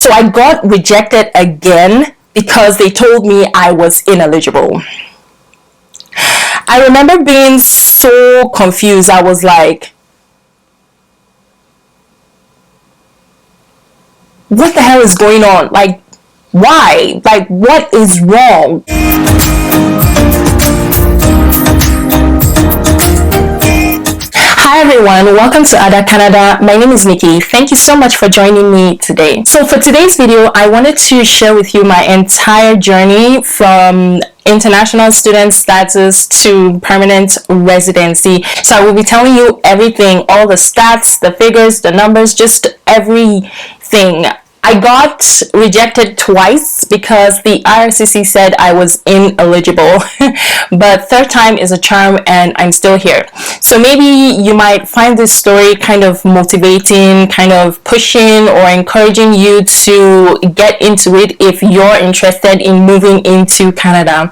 So I got rejected again because they told me I was ineligible. I remember being so confused. I was like, what the hell is going on? Like, why? Like, what is wrong? Hi everyone, welcome to Ada Canada. My name is Nikki. Thank you so much for joining me today. So for today's video, I wanted to share with you my entire journey from international student status to permanent residency. So I will be telling you everything, all the stats, the figures, the numbers, just everything. I got rejected twice because the IRCC said I was ineligible, but third time is a charm and I'm still here. So maybe you might find this story kind of motivating, kind of pushing or encouraging you to get into it if you're interested in moving into Canada.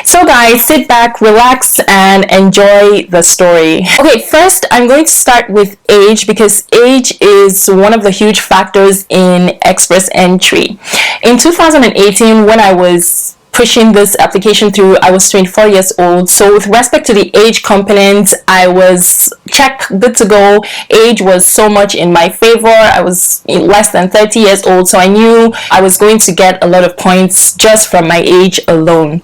So guys, sit back, relax, and enjoy the story. Okay, first I'm going to start with age because age is one of the huge factors in express entry. In 2018, when I was pushing this application through, I was 24 years old. So with respect to the age component, I was check, good to go. Age was so much in my favor. I was less than 30 years old, so I knew I was going to get a lot of points just from my age alone.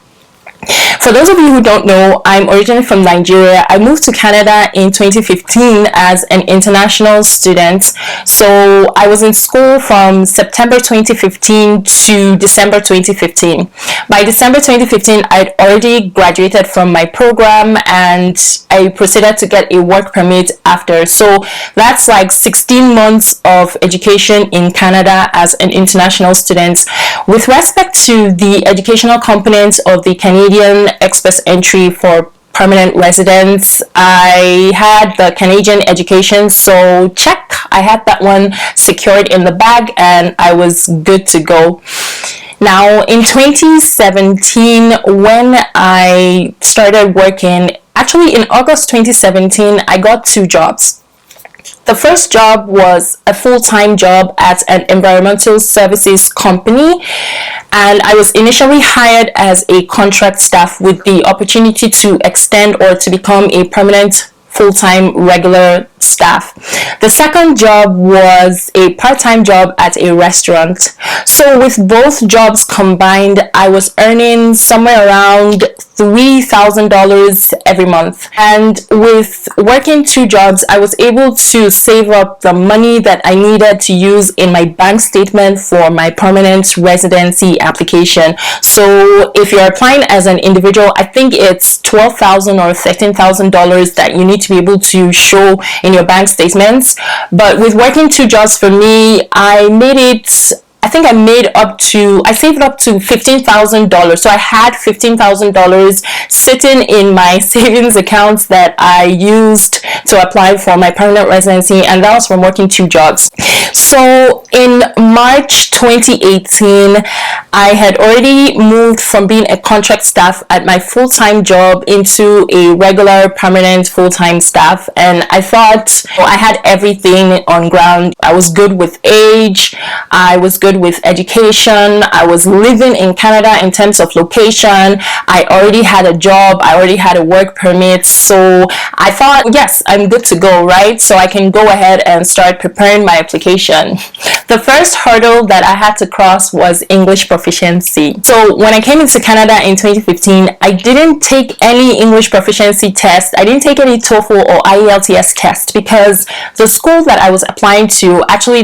For those of you who don't know, I'm originally from Nigeria. I moved to Canada in 2015 as an international student. So I was in school from September 2015 to December 2015. By December 2015, I'd already graduated from my program and I proceeded to get a work permit after. So that's like 16 months of education in Canada as an international student. With respect to the educational component of the Canadian express entry for permanent residents, I had the Canadian education, so check, I had that one secured in the bag and I was good to go. Now in 2017, when I started working, actually in August 2017, I got two jobs. The first job was a full-time job at an environmental services company, and I was initially hired as a contract staff with the opportunity to extend or to become a permanent full-time regular staff. The second job was a part-time job at a restaurant. So with both jobs combined, I was earning somewhere around $3,000 every month. And with working two jobs, I was able to save up the money that I needed to use in my bank statement for my permanent residency application. So if you're applying as an individual, I think it's $12,000 or $13,000 that you need to be able to show in your bank statements. But with working two jobs for me, I saved up to $15,000. So I had $15,000 sitting in my savings accounts that I used to apply for my permanent residency, and that was from working two jobs. So in March 2018, I had already moved from being a contract staff at my full-time job into a regular permanent full-time staff, and I thought I had everything on ground. I was good with age, I was good with education, I was living in Canada in terms of location, I already had a job, I already had a work permit, so I thought, yes, I'm good to go, right? So I can go ahead and start preparing my application. The first hurdle that I had to cross was English proficiency. So when I came into Canada in 2015, I didn't take any English proficiency test. I didn't take any TOEFL or IELTS test because the school that I was applying to, actually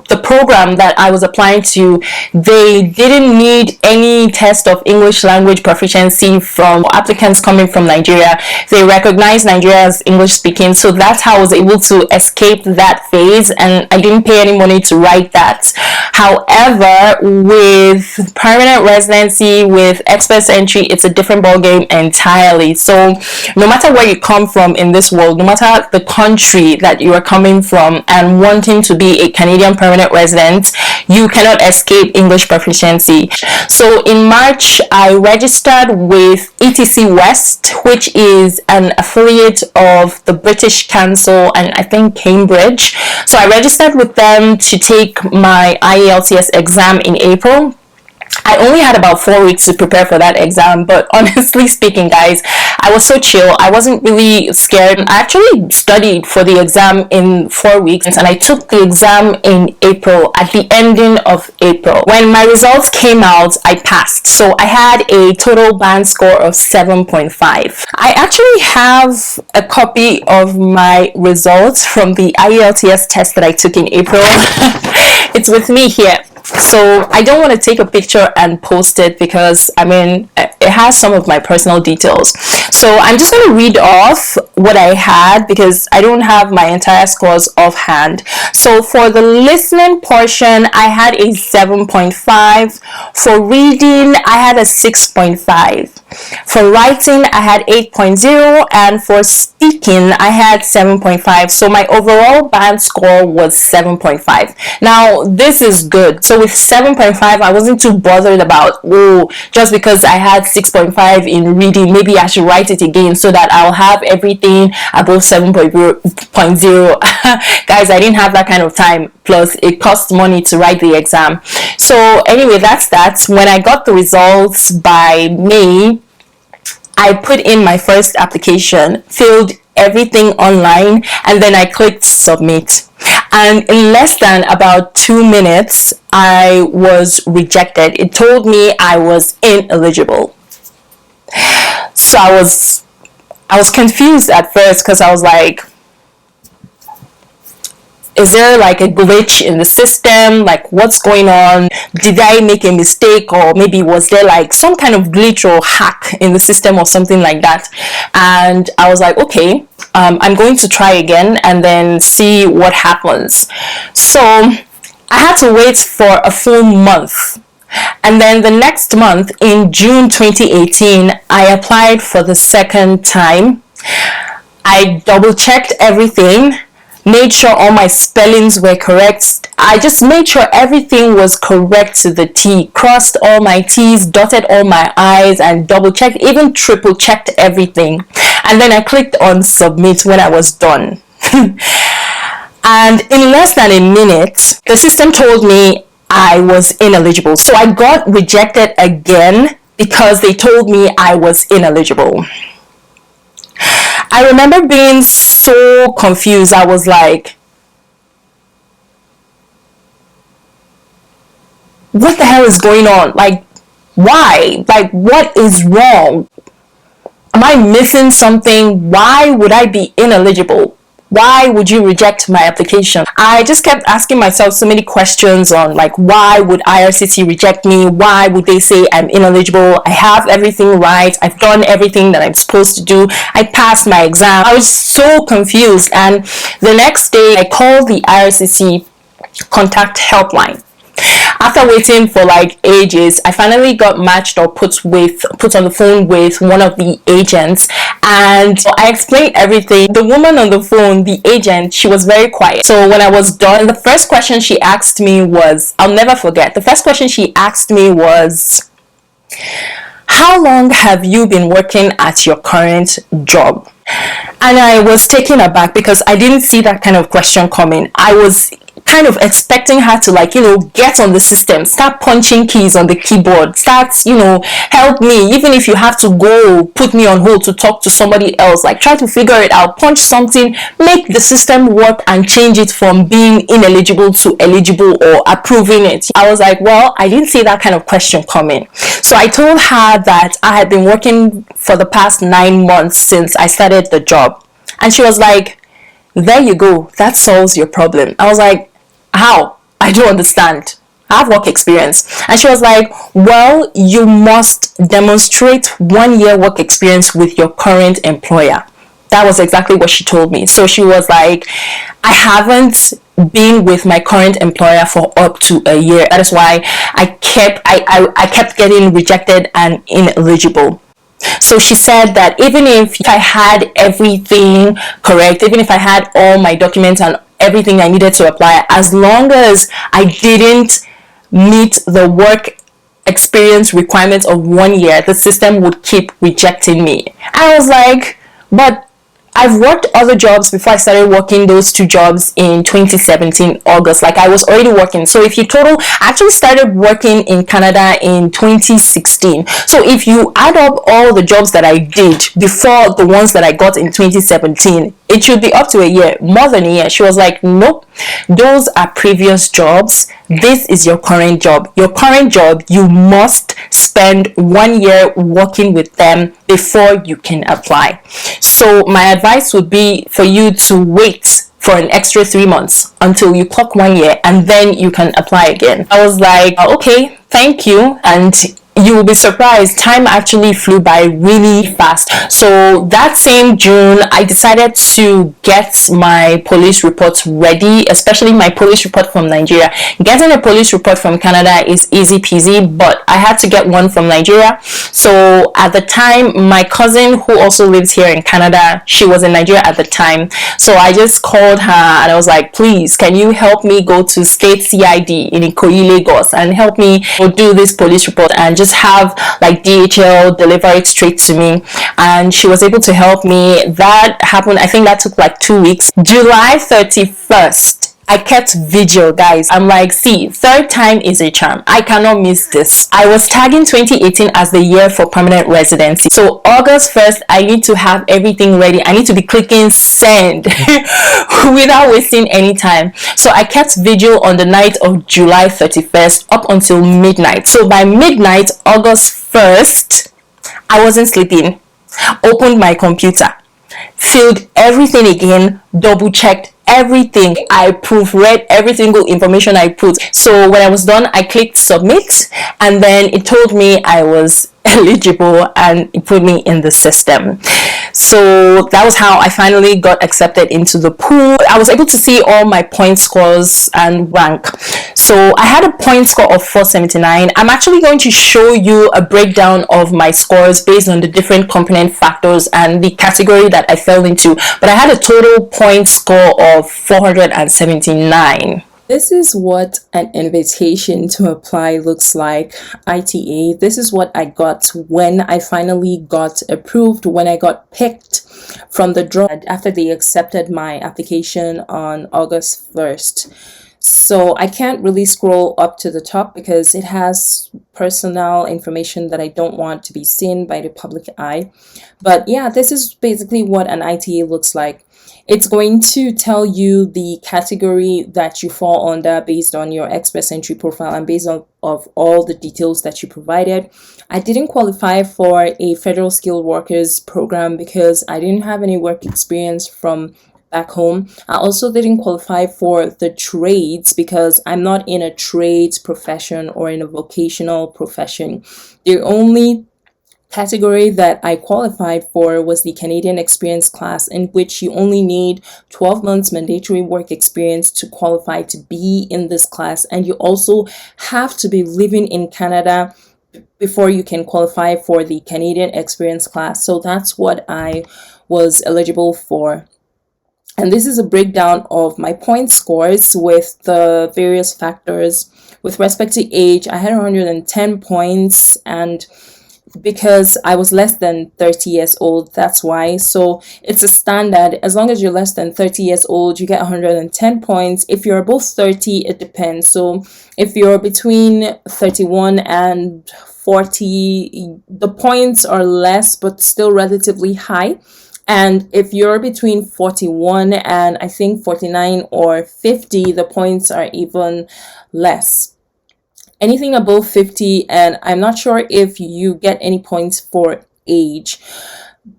the program that I was applying to, they didn't need any test of English language proficiency from applicants coming from Nigeria. They recognize Nigeria as English speaking, so that's how I was able to escape that phase, and I didn't pay any money to write that. However, with permanent residency, with express entry, it's a different ballgame entirely. So no matter where you come from in this world, no matter the country that you are coming from and wanting to be a Canadian permanent permanent resident, you cannot escape English proficiency. So in March, I registered with ETC West, which is an affiliate of the British Council and I think Cambridge. So I registered with them to take my IELTS exam in April. I only had about 4 weeks to prepare for that exam, but honestly speaking, guys, I was so chill. I wasn't really scared. I actually studied for the exam in 4 weeks, and I took the exam in April, at the ending of April. When my results came out, I passed. So I had a total band score of 7.5. I actually have a copy of my results from the IELTS test that I took in April. It's with me here. So I don't want to take a picture and post it because I mean it has some of my personal details. So I'm just going to read off what I had because I don't have my entire scores offhand. So for the listening portion, I had a 7.5. For reading, I had a 6.5. For writing, I had 8.0, and for speaking, I had 7.5. So my overall band score was 7.5. Now this is good. So with 7.5, I wasn't too bothered about, oh, just because I had 6.5 in reading, maybe I should write it again so that I'll have everything above 7.0. Guys, I didn't have that kind of time. Plus, it costs money to write the exam. So anyway, that's that. When I got the results by May, I put in my first application, filled everything online, and then I clicked submit. And in less than about 2 minutes, I was rejected. It told me I was ineligible. So I was confused at first because I was like, is there like a glitch in the system? Like, what's going on? Did I make a mistake, or maybe was there like some kind of glitch or hack in the system or something like that? And I was like, okay, I'm going to try again and then see what happens. So I had to wait for a full month. And then the next month, in June 2018, I applied for the second time. I double checked everything, made sure all my spellings were correct. I just made sure everything was correct to the T, crossed all my T's, dotted all my I's, and double checked, even triple checked everything. And then I clicked on submit when I was done. And in less than a minute, the system told me I was ineligible. So I got rejected again because they told me I was ineligible. I remember being so confused. I was like, what the hell is going on? Like, why? Like, what is wrong? Am I missing something? Why would I be ineligible? Why would you reject my application? I just kept asking myself so many questions on like, why would IRCT reject me? Why would they say I'm ineligible? I have everything right. I've done everything that I'm supposed to do. I passed my exam. I was so confused. And the next day I called the IRCT contact helpline. After waiting for like ages, I finally got matched or put on the phone with one of the agents, and I explained everything. The woman on the phone, the agent, she was very quiet. So when I was done, the first question she asked me was, I'll never forget, the first question she asked me was, how long have you been working at your current job? And I was taken aback because I didn't see that kind of question coming. I was kind of expecting her to, like, get on the system, start punching keys on the keyboard, start, help me, even if you have to go put me on hold to talk to somebody else, like try to figure it out, punch something, make the system work and change it from being ineligible to eligible or approving it. I was like, well, I didn't see that kind of question coming. So I told her that I had been working for the past 9 months since I started the job. And she was like, there you go, that solves your problem. I was like, how? I don't understand. I have work experience. And she was like, well, you must demonstrate 1 year work experience with your current employer. That was exactly what she told me. So she was like, I haven't been with my current employer for up to a year. That is why I kept getting rejected and ineligible. So she said that even if I had everything correct, even if I had all my documents and everything I needed to apply. As long as I didn't meet the work experience requirements of 1 year, the system would keep rejecting me. I was like, but I've worked other jobs before I started working those two jobs in 2017 August. Like, I was already working. So if you total, I actually started working in Canada in 2016. So if you add up all the jobs that I did before the ones that I got in 2017, it should be up to a year, more than a year. She was like, nope, those are previous jobs. This is your current job. Your current job, you must spend 1 year working with them before you can apply. So my advice would be for you to wait for an extra 3 months until you clock 1 year, and then you can apply again. I was like, okay, thank you. And you will be surprised, time actually flew by really fast. So that same June, I decided to get my police reports ready, especially my police report from Nigeria. Getting a police report from Canada is easy peasy, but I had to get one from Nigeria. So at the time, my cousin, who also lives here in Canada, she was in Nigeria at the time. So I just called her and I was like, please, can you help me go to State CID in Ikoyi, Lagos, and help me do this police report and just have like DHL deliver it straight to me. And she was able to help me. That happened, I think that took like 2 weeks. July 31st, I kept vigil, guys. I'm like, see, third time is a charm. I cannot miss this. I was tagging 2018 as the year for permanent residency. So August 1st, I need to have everything ready. I need to be clicking send without wasting any time. So I kept vigil on the night of July 31st up until midnight. So by midnight, August 1st, I wasn't sleeping. Opened my computer, filled everything again, double checked everything. I proofread every single information I put. So when I was done, I clicked submit, and then it told me I was eligible and it put me in the system. So that was how I finally got accepted into the pool. I was able to see all my point scores and rank. So I had a point score of 479. I'm actually going to show you a breakdown of my scores based on the different component factors and the category that I fell into. But I had a total point score of 479. This is what an invitation to apply looks like, ITA. This is what I got when I finally got approved, when I got picked from the draw after they accepted my application on August 1st. So I can't really scroll up to the top because it has personal information that I don't want to be seen by the public eye. But yeah, this is basically what an ITA looks like. It's going to tell you the category that you fall under based on your Express Entry profile and based on of all the details that you provided. I didn't qualify for a federal skilled workers program because I didn't have any work experience from back home. I also didn't qualify for the trades because I'm not in a trades profession or in a vocational profession. The only category that I qualified for was the Canadian experience class, in which you only need 12 months mandatory work experience to qualify to be in this class, and you also have to be living in Canada before you can qualify for the Canadian experience class. So that's what I was eligible for. And this is a breakdown of my point scores with the various factors. With respect to age, I had 110 points, and because I was less than 30 years old, that's why. So it's a standard. As long as you're less than 30 years old, you get 110 points. If you're above 30, it depends. So if you're between 31 and 40, the points are less but still relatively high. And if you're between 41 and I think 49 or 50, the points are even less. Anything above 50, and I'm not sure if you get any points for age.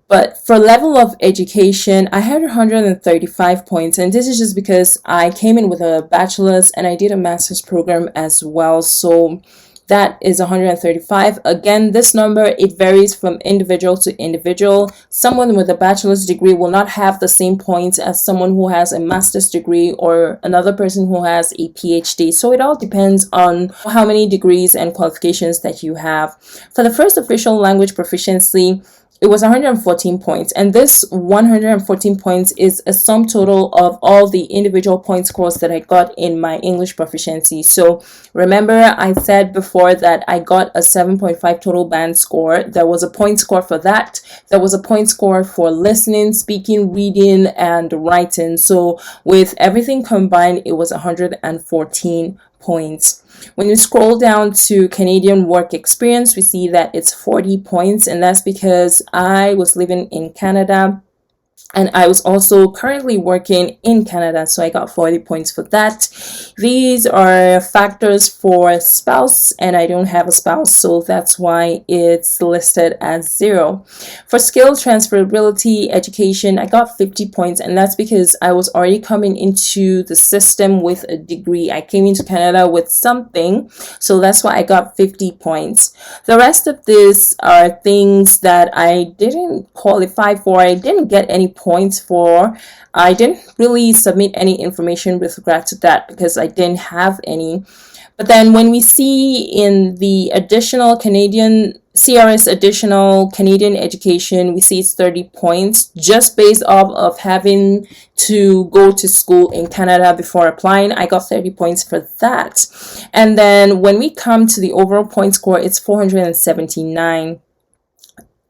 But for level of education, I had 135 points, and this is just because I came in with a bachelor's and I did a master's program as well. So that is 135. Again, this number, it varies from individual to individual. Someone with a bachelor's degree will not have the same points as someone who has a master's degree or another person who has a PhD. So it all depends on how many degrees and qualifications that you have. For the first official language proficiency, it was 114 points, and this 114 points is a sum total of all the individual point scores that I got in my English proficiency. So remember, I said before that I got a 7.5 total band score. There was a point score for that. There was a point score for listening, speaking, reading, and writing. So with everything combined, it was 114 points. When you scroll down to Canadian work experience, we see that it's 40 points, and that's because I was living in Canada and I was also currently working in Canada, so I got 40 points for that. These are factors for spouse, and I don't have a spouse, so that's why it's listed as 0. For skill transferability education, I got 50 points, and that's because I was already coming into the system with a degree. I came into Canada with something, so that's why I got 50 points. The rest of this are things that I didn't qualify for. I didn't get any points for. I didn't really submit any information with regard to that because I didn't have any. But then when we see in the additional Canadian CRS additional Canadian education, we see it's 30 points just based off of having to go to school in Canada before applying. I got 30 points for that. And then when we come to the overall point score, it's 479.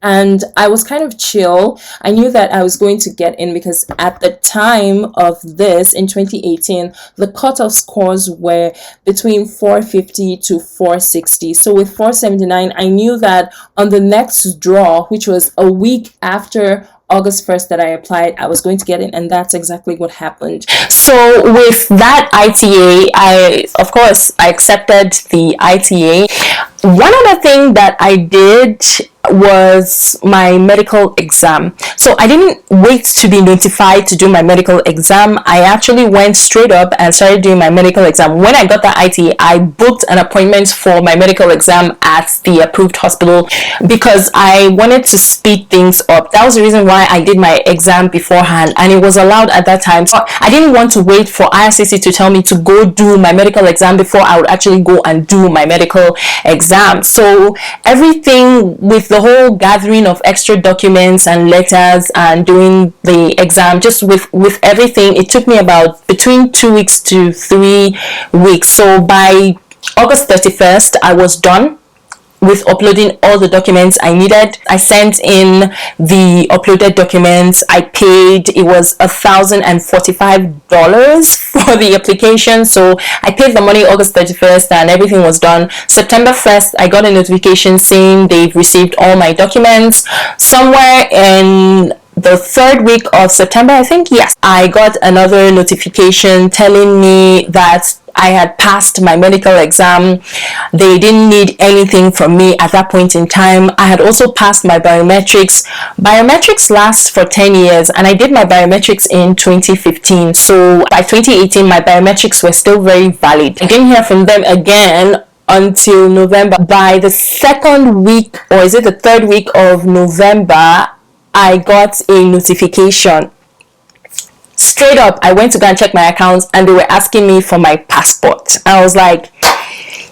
And I was kind of chill. I knew that I was going to get in because at the time of this in 2018, the cutoff scores were between 450 to 460. So with 479, I knew that on the next draw, which was a week after August 1st that I applied, I was going to get in, and that's exactly what happened. So with that ITA, I accepted the ITA. One other thing that I did was my medical exam. So I didn't wait to be notified to do my medical exam. I actually went straight up and started doing my medical exam. When I got the ITA, I booked an appointment for my medical exam at the approved hospital because I wanted to speed things up. That was the reason why I did my exam beforehand, and it was allowed at that time. So I didn't want to wait for IRCC to tell me to go do my medical exam before I would actually go and do my medical exam. So everything with the whole gathering of extra documents and letters and doing the exam, just with everything, it took me about between 2 weeks to 3 weeks. So by August 31st, I was done with uploading all the documents I needed. I sent in the uploaded documents. I paid, it was $1,045 for the application. So I paid the money August 31st and everything was done. September 1st, I got a notification saying they've received all my documents. Somewhere in the 3rd week of September, I think, yes, I got another notification telling me that I had passed my medical exam. They didn't need anything from me at that point in time. I had also passed my biometrics. Biometrics lasts for 10 years, and I did my biometrics in 2015. So by 2018, my biometrics were still very valid. I didn't hear from them again until November. By the 2nd week, or is it the 3rd week of November, I got a notification. Straight up, I went to go and check my accounts, and they were asking me for my passport. I was like,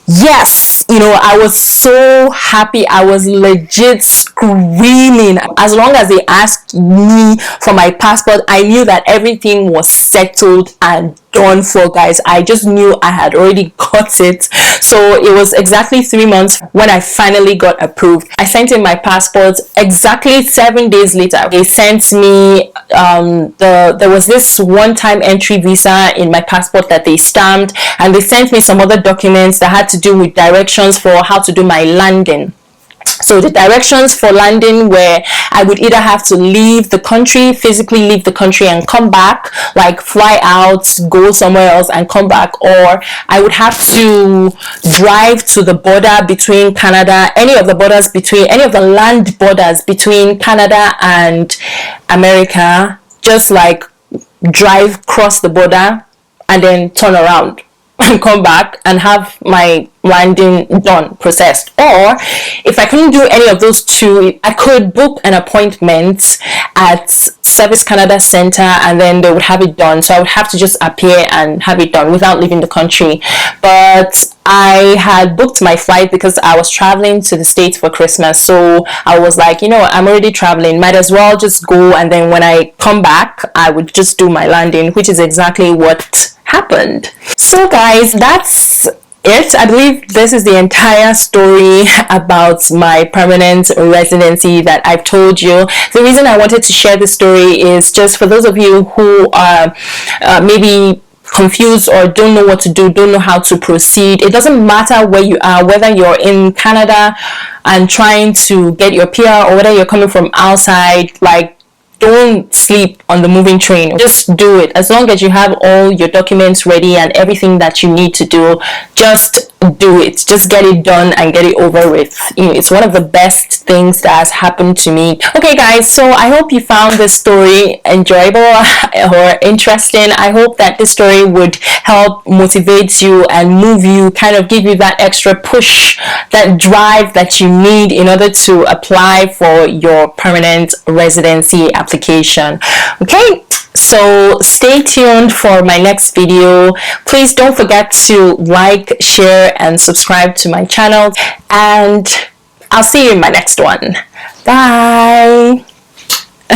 yes, I was so happy. I was legit screaming. As long as they asked me for my passport, I knew that everything was settled and done for, guys. I just knew I had already got it. So it was exactly 3 months when I finally got approved. I sent in my passport. Exactly 7 days later, they sent me there was this one-time entry visa in my passport that they stamped, and they sent me some other documents that had to do with directions for how to do my landing. So the directions for landing were I would either have to leave the country, physically leave the country and come back, like fly out, go somewhere else and come back, or I would have to drive to the border between Canada, any of the land borders between Canada and America, just like drive, cross the border and then turn around. and come back and have my landing done, processed. Or if I couldn't do any of those two, I could book an appointment at Service Canada Center and then they would have it done. So I would have to just appear and have it done without leaving the country. But I had booked my flight because I was traveling to the States for Christmas. So I was like, you know, I'm already traveling, might as well just go, and then when I come back I would just do my landing, which is exactly what happened. So guys, that's it. I believe this is the entire story about my permanent residency that I've told you. The reason I wanted to share this story is just for those of you who are maybe confused or don't know what to do, don't know how to proceed. It doesn't matter where you are, whether you're in Canada and trying to get your PR or whether you're coming from outside. Like, don't sleep on the moving train. Just do it. As long as you have all your documents ready and everything that you need to do, just do it. Just get it done and get it over with. You know, it's one of the best things that has happened to me. Okay guys, so I hope you found this story enjoyable or interesting. I hope that this story would help motivate you and move you, kind of give you that extra push, that drive that you need in order to apply for your permanent residency application. Okay, so stay tuned for my next video. Please don't forget to like, share and subscribe to my channel, and I'll see you in my next one. Bye.